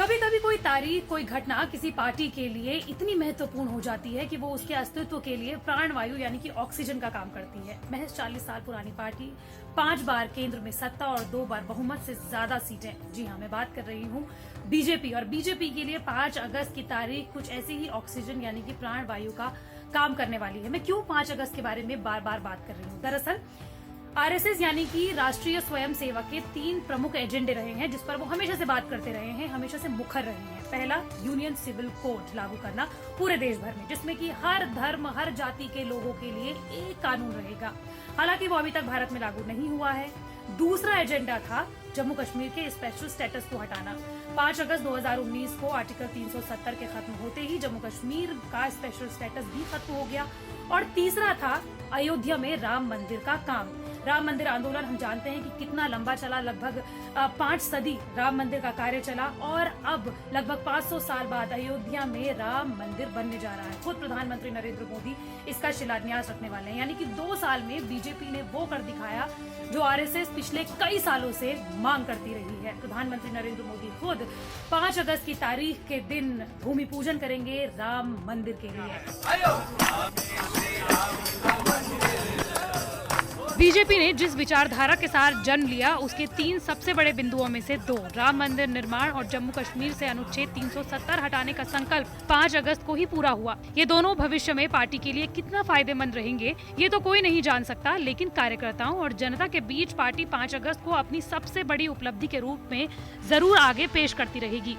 कभी कभी कोई तारीख, कोई घटना किसी पार्टी के लिए इतनी महत्वपूर्ण हो जाती है कि वो उसके अस्तित्व के लिए प्राणवायु यानी कि ऑक्सीजन का काम करती है। महज 40 साल पुरानी पार्टी, 5 बार केंद्र में सत्ता और 2 बार बहुमत से ज्यादा सीटें। जी हाँ, मैं बात कर रही हूँ बीजेपी। और बीजेपी के लिए 5 अगस्त की तारीख कुछ ऐसी ही ऑक्सीजन यानी कि प्राणवायु का काम करने वाली है। मैं क्यों 5 अगस्त के बारे में बार बार बात कर रही हूँ? दरअसल आरएसएस यानी कि राष्ट्रीय स्वयं सेवक के 3 प्रमुख एजेंडे रहे हैं जिस पर वो हमेशा से बात करते रहे हैं, हमेशा से मुखर रहे हैं। पहला, यूनियन सिविल कोड लागू करना पूरे देश भर में, जिसमें कि हर धर्म, हर जाति के लोगों के लिए एक कानून रहेगा। हालांकि वो अभी तक भारत में लागू नहीं हुआ है। दूसरा एजेंडा था जम्मू कश्मीर के स्पेशल स्टेटस को हटाना। 5 अगस्त 2019 को आर्टिकल 370 के खत्म होते ही जम्मू कश्मीर का स्पेशल स्टेटस भी खत्म हो गया। और तीसरा था अयोध्या में राम मंदिर का काम। राम मंदिर आंदोलन हम जानते हैं कि कितना लंबा चला, लगभग 5 सदी राम मंदिर का कार्य चला और अब लगभग 500 साल बाद अयोध्या में राम मंदिर बनने जा रहा है। खुद प्रधानमंत्री नरेंद्र मोदी इसका शिलान्यास रखने वाले हैं। यानी कि 2 साल में बीजेपी ने वो कर दिखाया जो आरएसएस पिछले कई सालों से मांग करती रही है। प्रधानमंत्री नरेंद्र मोदी खुद 5 अगस्त की तारीख के दिन भूमि पूजन करेंगे राम मंदिर के लिए। बीजेपी ने जिस विचारधारा के साथ जन्म लिया उसके 3 सबसे बड़े बिंदुओं में से 2, राम मंदिर निर्माण और जम्मू कश्मीर से अनुच्छेद 370 हटाने का संकल्प 5 अगस्त को ही पूरा हुआ। ये दोनों भविष्य में पार्टी के लिए कितना फायदेमंद रहेंगे ये तो कोई नहीं जान सकता, लेकिन कार्यकर्ताओं और जनता के बीच पार्टी 5 अगस्त को अपनी सबसे बड़ी उपलब्धि के रूप में जरूर आगे पेश करती रहेगी।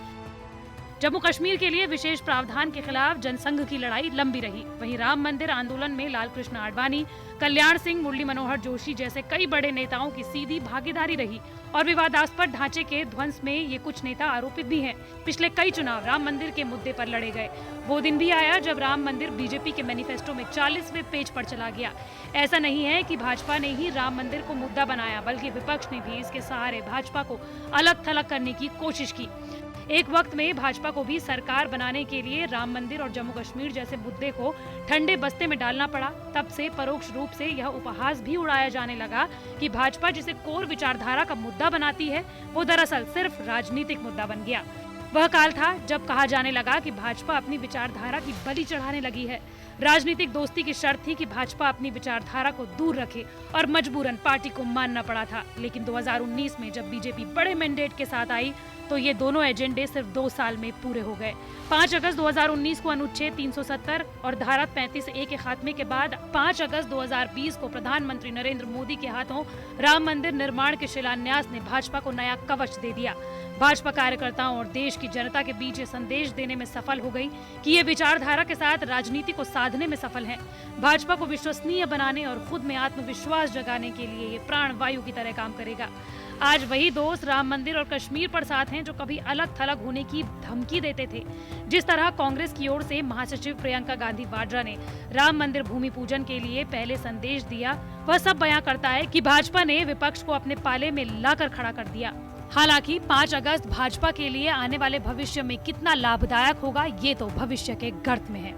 जम्मू कश्मीर के लिए विशेष प्रावधान के खिलाफ जनसंघ की लड़ाई लंबी रही। वहीं राम मंदिर आंदोलन में लाल कृष्ण आडवाणी, कल्याण सिंह, मुरली मनोहर जोशी जैसे कई बड़े नेताओं की सीधी भागीदारी रही और विवादास्पद ढांचे के ध्वंस में ये कुछ नेता आरोपित भी हैं। पिछले कई चुनाव राम मंदिर के मुद्दे पर लड़े गए। वो दिन भी आया जब राम मंदिर बीजेपी के मैनिफेस्टो में 40वें पेज पर चला गया। ऐसा नहीं है कि भाजपा ने ही राम मंदिर को मुद्दा बनाया, बल्कि विपक्ष ने भी इसके सहारे भाजपा को अलग थलग करने की कोशिश की। एक वक्त में भाजपा को भी सरकार बनाने के लिए राम मंदिर और जम्मू कश्मीर जैसे मुद्दे को ठंडे बस्ते में डालना पड़ा। तब से परोक्ष रूप से यह उपहास भी उड़ाया जाने लगा कि भाजपा जिसे कोर विचारधारा का मुद्दा बनाती है वो दरअसल सिर्फ राजनीतिक मुद्दा बन गया। वह काल था जब कहा जाने लगा कि भाजपा अपनी विचारधारा की बलि चढ़ाने लगी है। राजनीतिक दोस्ती की शर्त थी कि भाजपा अपनी विचारधारा को दूर रखे और मजबूरन पार्टी को मानना पड़ा था। लेकिन 2019 में जब बीजेपी बड़े मैंडेट के साथ आई तो ये दोनों एजेंडे सिर्फ 2 साल में पूरे हो गए। 5 अगस्त 2019 को अनुच्छेद 370 और धारा 35A के खात्मे के बाद 5 अगस्त 2020 को प्रधानमंत्री नरेंद्र मोदी के हाथों राम मंदिर निर्माण के शिलान्यास ने भाजपा को नया कवच दे दिया। भाजपा कार्यकर्ताओं और देश की जनता के बीच ये संदेश देने में सफल हो गई कि ये विचारधारा के साथ राजनीति को साधने में सफल है। भाजपा को विश्वसनीय बनाने और खुद में आत्मविश्वास जगाने के लिए ये प्राणवायु की तरह काम करेगा। आज वही दोस्त राम मंदिर और कश्मीर पर साथ हैं जो कभी अलग थलग होने की धमकी देते थे। जिस तरह कांग्रेस की ओर से महासचिव प्रियंका गांधी वाड्रा ने राम मंदिर भूमि पूजन के लिए पहले संदेश दिया, वह सब बयां करता है कि भाजपा ने विपक्ष को अपने पाले में लाकर खड़ा कर दिया। हालांकि 5 अगस्त भाजपा के लिए आने वाले भविष्य में कितना लाभदायक होगा ये तो भविष्य के गर्त में है।